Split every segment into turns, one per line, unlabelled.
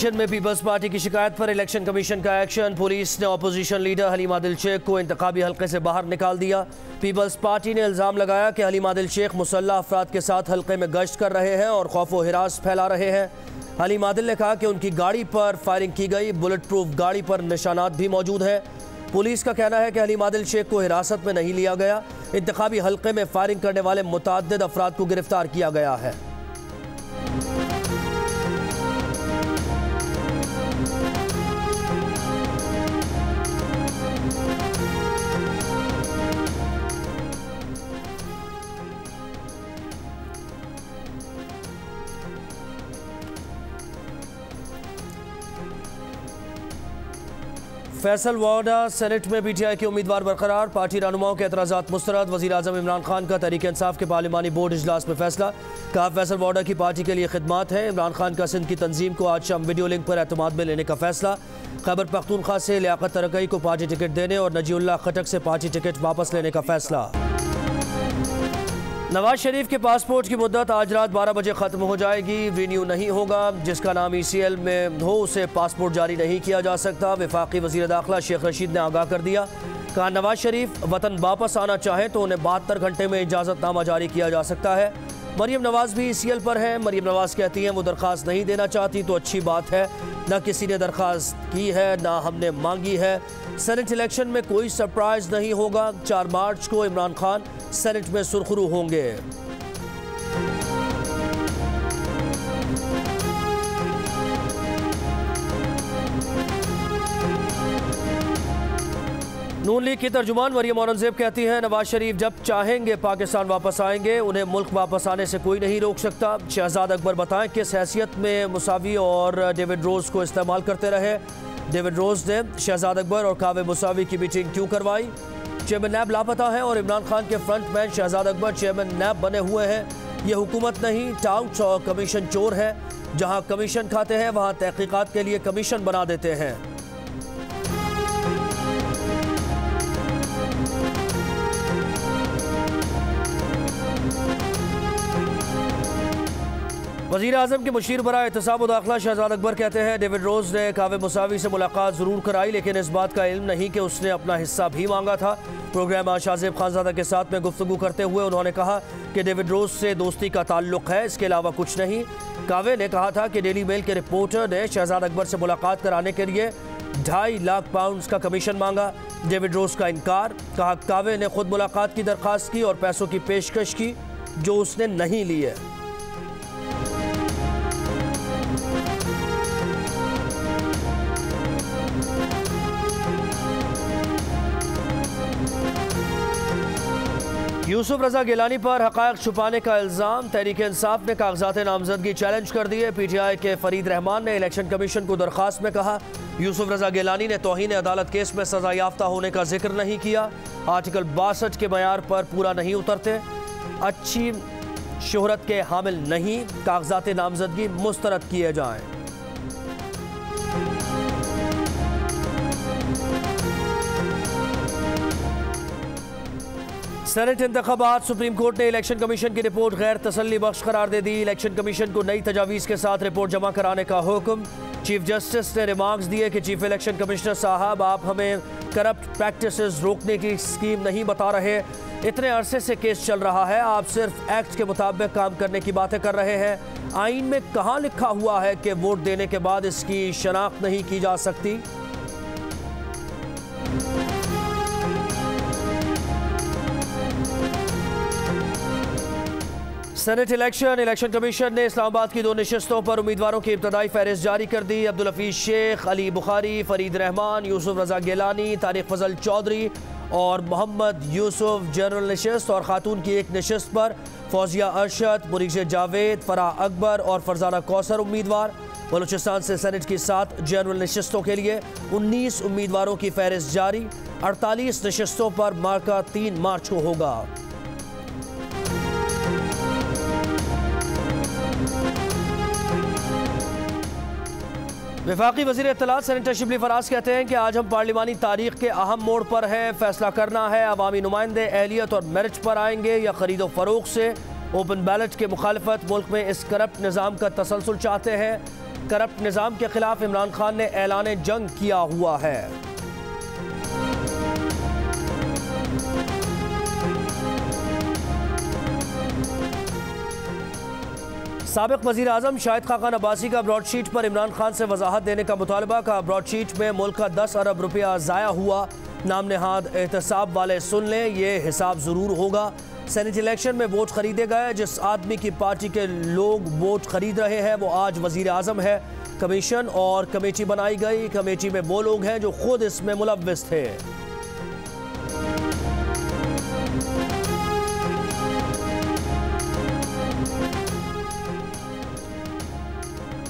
Selection में peoples party की शिकायत पर इलेक्शन कमीशन का एक्शन। पुलिस ने अपोजिशन लीडर हलीमा दिल शेख को इंतखाबी हल्के से बाहर निकाल दिया। पीपल्स पार्टी ने इल्ज़ाम लगाया कि हलीमा दिल शेख मुसल्लह अफराद के साथ हल्के में गश्त कर रहे हैं और खौफ व हिरास फैला रहे हैं। हलीमा दिल ने कहा कि उनकी गाड़ी पर फायरिंग की गई, बुलेट प्रूफ गाड़ी पर निशानात भी मौजूद हैं। पुलिस का कहना है कि हलीमा दिल शेख को हिरासत में नहीं लिया गया। इंतखाबी हल्के में फायरिंग करने वाले मुतअद्दिद अफराद को गिरफ्तार किया गया है। फैसल वाडा सेनेट में पीटीआई के उम्मीदवार बरकरार। पार्टी रहनुमाओं के एतराज़ात मुस्तरद। वज़ीर आज़म इमरान खान का तहरीक इंसाफ के पार्लिमानी बोर्ड इजलास में फैसला। कहा फैसल वाडा की पार्टी के लिए खिदमात है। इमरान खान का सिंध की तंजीम को आज शाम वीडियो लिंक पर एतमाद में लेने का फैसला। खैबर पख्तूनख्वा से लियाकत तरकई को पार्टी टिकट देने और नजीउल्लाह खटक से पार्टी टिकट वापस लेने का फैसला। नवाज शरीफ के पासपोर्ट की मुद्दत आज रात 12 बजे ख़त्म हो जाएगी। रिन्यू नहीं होगा। जिसका नाम ECL में हो उसे पासपोर्ट जारी नहीं किया जा सकता। वफाकी वज़ीर दाखिला शेख रशीद ने आगाह कर दिया। कहा नवाज शरीफ वतन वापस आना चाहें तो उन्हें 72 घंटे में इजाज़तनामा जारी किया जा सकता है। मरीम नवाज भी ECL पर है। मरीम नवाज कहती हैं वो दरख्वास्त नहीं देना चाहती तो अच्छी बात है। न किसी ने दरख्वास्त की है ना हमने मांगी है। सेनेट इलेक्शन में कोई सरप्राइज नहीं होगा। 4 मार्च को इमरान खान सेनेट में सुरखरू होंगे। नून लीग की तर्जुमान मरियम औरंगजेब कहती हैं नवाज शरीफ जब चाहेंगे पाकिस्तान वापस आएंगे, उन्हें मुल्क वापस आने से कोई नहीं रोक सकता। शहजाद अकबर बताएं किस हैसियत में मुसावी और डेविड रोज को इस्तेमाल करते रहे। डेविड रोज ने शहजाद अकबर और कावे मुसावी की मीटिंग क्यों करवाई। चेयरमैन नैब लापता है और इमरान खान के फ्रंटमैन शहजाद अकबर चेयरमैन नैब बने हुए हैं। ये हुकूमत नहीं, टाउट्स और कमीशन चोर है। जहां कमीशन खाते हैं वहां तहकीकात के लिए कमीशन बना देते हैं। वज़ीर आज़म के मुशीर बरा एहतसाब दाखिला शहजाद अकबर कहते हैं डेविड रोज ने कावे मुसावी से मुलाकात ज़रूर कराई लेकिन इस बात का इल्म नहीं कि उसने अपना हिस्सा भी मांगा था। प्रोग्राम शाहजेब खानज़ादा के साथ में गुफ्तगू करते हुए उन्होंने कहा कि डेविड रोज से दोस्ती का ताल्लुक है, इसके अलावा कुछ नहीं। कावे ने कहा था कि डेली मेल के रिपोर्टर ने शहजाद अकबर से मुलाकात कराने के लिए 2.5 लाख पाउंड का कमीशन मांगा। डेविड रोज का इनकार। कहा कावे ने खुद मुलाकात की दरख्वास्त की और पैसों की पेशकश की जो उसने नहीं ली है। यूसुफ रजा गिलानी पर हक़ाइक़ छुपाने का इल्ज़ाम। तहरीक इंसाफ ने कागजात नामजदगी चैलेंज कर दिए। PTI के फरीद रहमान ने इलेक्शन कमीशन को दरख्वास्त में कहा यूसुफ रजा गिलानी ने तौहीन अदालत केस में सज़ा याफ्ता होने का जिक्र नहीं किया। आर्टिकल 62 के मयार पर पूरा नहीं उतरते। अच्छी शोहरत के हामिल नहीं। कागजात नामजदगी मुस्तरद किए जाएँ। सेनेट इंतखाबात। सुप्रीम कोर्ट ने इलेक्शन कमीशन की रिपोर्ट गैर तसल्ली बख्श करार दे दी। इलेक्शन कमीशन को नई तजावीज़ के साथ रिपोर्ट जमा कराने का हुक्म। चीफ जस्टिस ने रिमार्क्स दिए कि चीफ इलेक्शन कमिश्नर साहब आप हमें करप्ट प्रैक्टिसेस रोकने की स्कीम नहीं बता रहे। इतने अरसे से केस चल रहा है, आप सिर्फ एक्ट के मुताबिक काम करने की बातें कर रहे हैं। आइन में कहाँ लिखा हुआ है कि वोट देने के बाद इसकी शनाख्त नहीं की जा सकती। सेनेट इलेक्शन कमीशन ने इस्लामाबाद की 2 नशिस्तों पर उम्मीदवारों की इब्तदाई फहरिस्त जारी कर दी। अब्दुल हफीज शेख, अली बुखारी, फरीद रहमान, यूसुफ रजा गिलानी, तारिक फजल चौधरी और मोहम्मद यूसुफ जनरल नशिस्त और खातून की 1 नशिस्त पर फौजिया अरशद, मुरीज जावेद, फराह अकबर और फरजाना कौसर उम्मीदवार। बलूचिस्तान से सेनेट की 7 जनरल नशिस्तों के लिए 19 उम्मीदवारों की फहरिस्त जारी। 48 नशिस्तों पर मार्का 3 मार्च को होगा। वफाकी वज़ीर इत्तलात सेनेटर शिबली फराज कहते हैं कि आज हम पार्लिमानी तारीख के अहम मोड़ पर हैं। फैसला करना है अवामी नुमाइंदे अहलियत और मेरिट पर आएंगे या खरीदो फरोख्त से। ओपन बैलेट के मुखालफत मुल्क में इस करप्ट निज़ाम का तसलसल चाहते हैं। करप्ट निज़ाम के खिलाफ इमरान खान ने ऐलान जंग किया हुआ है। साबिक वज़ीर आज़म शाहिद खाकान अब्बासी का ब्रॉडशीट पर इमरान खान से वजाहत देने का मुतालबा का। ब्रॉडशीट में मुल्क का 10 अरब रुपया ज़ाया हुआ, नाम नहाद एहतसाब वाले सुन लें, ये हिसाब ज़रूर होगा। सेनेट इलेक्शन में वोट खरीदे गए, जिस आदमी की पार्टी के लोग वोट खरीद रहे हैं वो आज वज़ीर आज़म है। कमीशन और कमेटी बनाई गई, कमेटी में वो लोग हैं जो खुद इसमें मुलव्विस थे।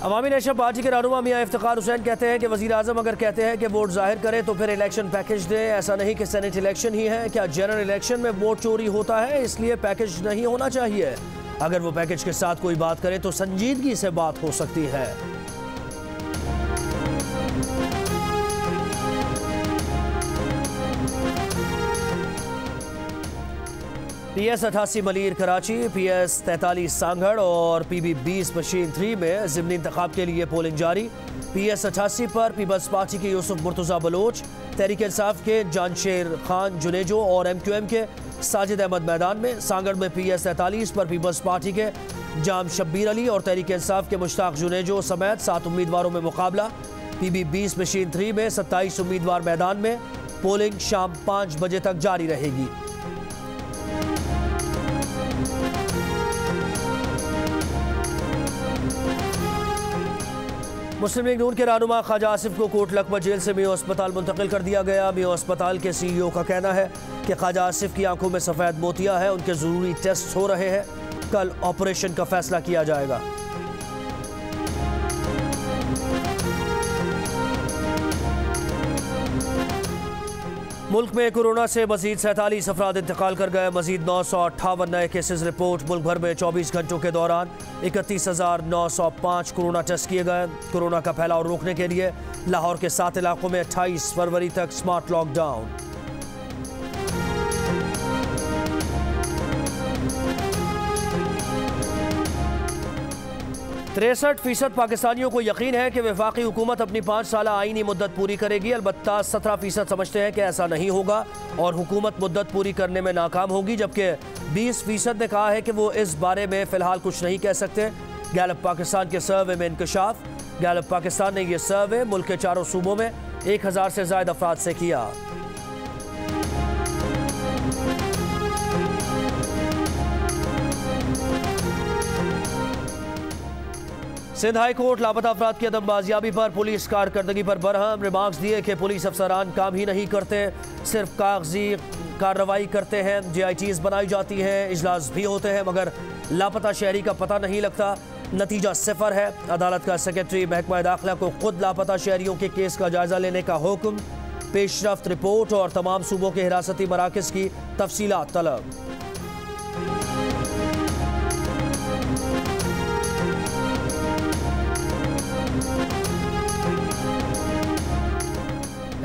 अवामी नेशनल पार्टी के रहनुमा मियां इफ्तिखार हुसैन कहते हैं कि वज़ीर आज़म अगर कहते हैं कि वोट जाहिर करें तो फिर इलेक्शन पैकेज दें। ऐसा नहीं कि सेनेट इलेक्शन ही है। क्या जनरल इलेक्शन में वोट चोरी होता है, इसलिए पैकेज नहीं होना चाहिए। अगर वो पैकेज के साथ कोई बात करे तो संजीदगी से बात हो सकती है। PS 88 मलीर कराची, PS 43 सांगड़ और PB 20 मशीन 3 में ज़िमनी इंतखाब के लिए पोलिंग जारी। PS 88 पर पीपल्स पार्टी के यूसुफ मुर्तज़ा बलोच, तहरीक इंसाफ के जानशेर खान जुनेजो और MQM के साजिद अहमद मैदान में। सांगड़ में PS 43 पर पीपल्स पार्टी के जाम शब्बीर अली और तहरीक इंसाफ के मुश्ताक जुनेजो समेत 7 उम्मीदवारों में मुकाबला। PB 20 मशीन 3 में 27 उम्मीदवार मैदान में। पोलिंग शाम 5 बजे तक जारी रहेगी। मुस्लिम लीग नून के रहनुमा ख्वाजा आसिफ को कोट लखपत जेल से मियो अस्पताल मुंतकिल कर दिया गया। मियो अस्पताल के CEO का कहना है कि ख्वाजा आसिफ की आंखों में सफ़ेद मोतिया है, उनके ज़रूरी टेस्ट हो रहे हैं, कल ऑपरेशन का फैसला किया जाएगा। मुल्क में कोरोना से मजीद 47 अफराद इंतकाल कर गए। मजीद 958 नए केसेस रिपोर्ट। मुल्क भर में 24 घंटों के दौरान 31,905 कोरोना टेस्ट किए गए। कोरोना का फैलाव रोकने के लिए लाहौर के 7 इलाकों में 28 फरवरी तक स्मार्ट लॉकडाउन। (63% पाकिस्तानियों को यकीन है कि वफाकी हुकूमत अपनी 5 साल आईनी मुद्दत पूरी करेगी। अलबत्ता 17% समझते हैं कि ऐसा नहीं होगा और हुकूमत मुद्दत पूरी करने में नाकाम होगी, जबकि 20% ने कहा है कि वो इस बारे में फ़िलहाल कुछ नहीं कह सकते। गैलप पाकिस्तान के सर्वे में इंकशाफ। गैलप पाकिस्तान ने यह सर्वे मुल्क के 4 सूबों में 1000 से ज़ायद अफराद से किया। सिंध हाई कोर्ट लापता अफराद की अदम बाजियाबी पर पुलिस कारकर्दगी पर बरहम। रिमार्क्स दिए कि पुलिस अफसरान काम ही नहीं करते, सिर्फ कागजी कार्रवाई करते हैं। JITs बनाई जाती हैं, इजलास भी होते हैं, मगर लापता शहरी का पता नहीं लगता। नतीजा 0 है। अदालत का सेक्रेटरी महकमा दाखिला को खुद लापता शहरियों के केस का जायजा लेने का हुक्म। पेशरफ्त रिपोर्ट और तमाम सूबों के हिरासती मराकज़ की तफसीलात तलब।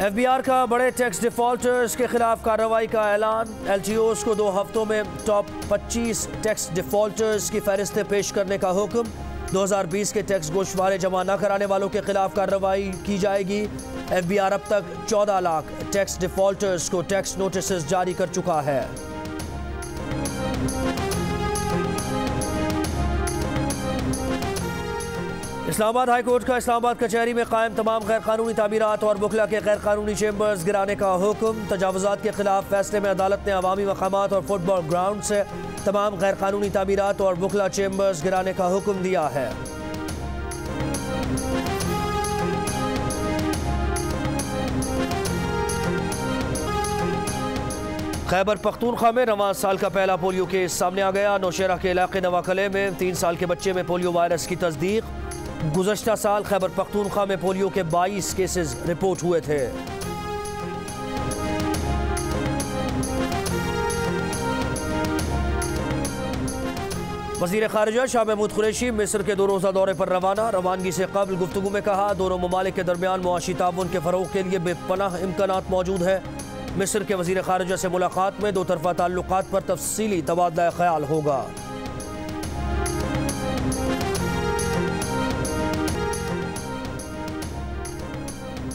FBR का बड़े टैक्स डिफ़ॉल्टर्स के खिलाफ कार्रवाई का ऐलान। LTOs को 2 हफ्तों में टॉप 25 टैक्स डिफ़ॉल्टर्स की फहरिस्तें पेश करने का हुक्म। 2020 के टैक्स गोशवारे जमा न कराने वालों के खिलाफ कार्रवाई की जाएगी। FBR अब तक 14 लाख टैक्स डिफ़ॉल्टर्स को टैक्स नोटिस जारी कर चुका है। इस्लामाबाद हाई कोर्ट का इस्लामाबाद कचहरी में कायम तमाम गैर कानूनी तामीरात और बुखला के गैर कानूनी चेम्बर्स गिराने का हुक्म। तजावुज़ात के खिलाफ फैसले में अदालत ने अवामी मकामात और फुटबॉल ग्राउंड से तमाम गैर कानूनी तामीरात और बुखला चेम्बर्स गिराने का हुक्म दिया है। खैबर पख्तूनख्वा में रवां साल का पहला पोलियो केस सामने आ गया। नौशेरा के इलाके नवाकले में 3 साल के बच्चे में पोलियो वायरस की तस्दीक। गुज़श्ता साल खैबर पख्तूनख्वा में पोलियो के 22 केसेस रिपोर्ट हुए थे। वज़ीर ख़ारिजा शाह महमूद कुरैशी मिस्र के 2 रोज़ा दौरे पर रवाना। रवानगी से कबल गुफ्तगू में कहा, दोनों ममालिक के दरमियान मुआशी ताउन के फ़रोग़ के लिए बेपनाह इम्कानात मौजूद है। मिस्र के वज़ीर ख़ारिजा से मुलाकात में 2 तरफ़ा ताल्लुक़ात पर तफ़सीली तबादला ख़याल होगा।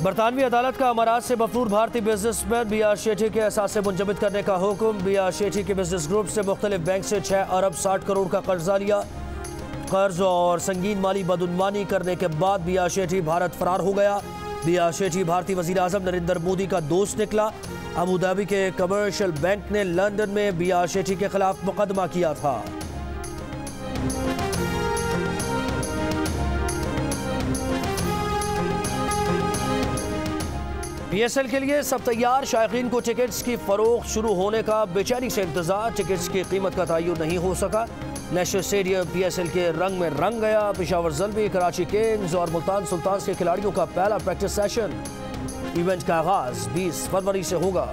बरतानवी अदालत का अमारात से मफरूर भारतीय बिजनेसमैन बी.आर. शेट्टी के असासे मुंजमद करने का हुक्म। बी.आर. शेट्टी के बिजनेस ग्रुप से मुख्तलिफ बैंक से 6 अरब 60 करोड़ का कर्जा लिया। कर्ज और संगीन माली बदउनवानी करने के बाद बी.आर. शेट्टी भारत फरार हो गया। बी.आर. शेट्टी भारतीय वजीर आजम नरेंद्र मोदी का दोस्त निकला। अबू धाबी के कमर्शियल बैंक ने लंदन में बी.आर. शेट्टी के खिलाफ मुकदमा किया था। PSL के लिए सब तैयार। शायकीन को टिकट्स की फरोख्त शुरू होने का बेचैनी से इंतजार। टिकट्स की कीमत का तयन नहीं हो सका। नेशनल स्टेडियम PSL के रंग में रंग गया। पेशावर ज़ल्बी, कराची किंग्स और मुल्तान सुल्तान्स के खिलाड़ियों का पहला प्रैक्टिस सेशन। इवेंट का आगाज 20 फरवरी से होगा।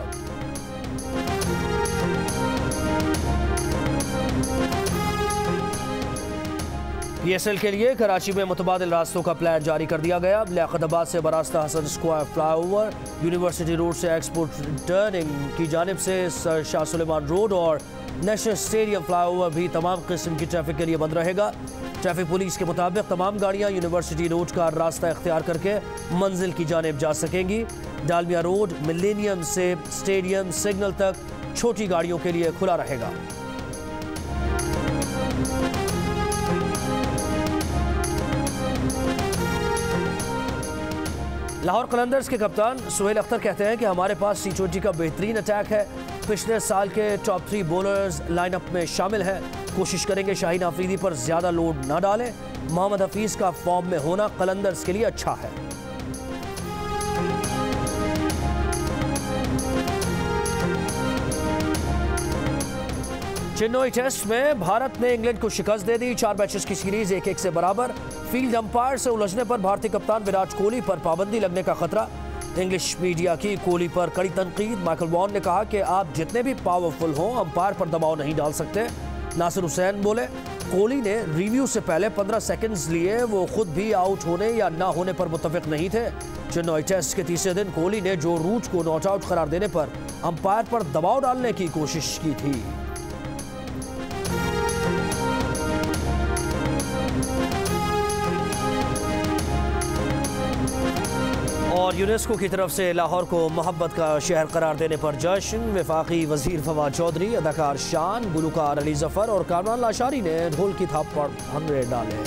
PSL के लिए कराची में मुतबादिल रास्तों का प्लान जारी कर दिया गया। लियाकताबाद से बरास्ता Hasan square flyover, university road से एक्सपोर्ट टर्निंग की जानिब से सर शाह सुलेमान रोड और नेशनल स्टेडियम फ्लाईओवर भी तमाम किस्म की ट्रैफिक के लिए बंद रहेगा। ट्रैफिक पुलिस के मुताबिक तमाम गाड़ियां यूनिवर्सिटी रोड का रास्ता इख्तियार करके मंजिल की जानिब जा सकेंगी। डालमिया रोड मिलेनियम से स्टेडियम सिग्नल तक छोटी गाड़ियों के लिए खुला रहेगा। लाहौर कलंदर्स के कप्तान सुहेल अख्तर कहते हैं कि हमारे पास T20 का बेहतरीन अटैक है। पिछले साल के टॉप 3 बॉलर्स लाइनअप में शामिल हैं। कोशिश करेंगे शाहीन आफरीदी पर ज्यादा लोड न डालें। मोहम्मद हफीज का फॉर्म में होना कलंदर्स के लिए अच्छा है। चेन्नई टेस्ट में भारत ने इंग्लैंड को शिकस्त दे दी। 4 मैचेस की सीरीज 1-1 से बराबर। फील्ड अंपायर से उलझने पर भारतीय कप्तान विराट कोहली पर पाबंदी लगने का खतरा। इंग्लिश मीडिया की कोहली पर कड़ी तनकीद। माइकल वॉन ने कहा कि आप जितने भी पावरफुल हों अंपायर पर दबाव नहीं डाल सकते। नासिर हुसैन बोले, कोहली ने रिव्यू से पहले 15 सेकंड्स लिए। वो खुद भी आउट होने या ना होने पर मुत्तफिक नहीं थे। चेन्नई टेस्ट के तीसरे दिन कोहली ने जो रूट को नॉट आउट करार देने पर अंपायर पर दबाव डालने की कोशिश की थी। और यूनेस्को की तरफ से लाहौर को मोहब्बत का शहर करार देने पर जश्न। वफाकी वजीर फवाद चौधरी, अदाकार शान, गुलकार अली जफर और कामरान लाशारी ने ढोल की थाप पर भंगड़े डाले।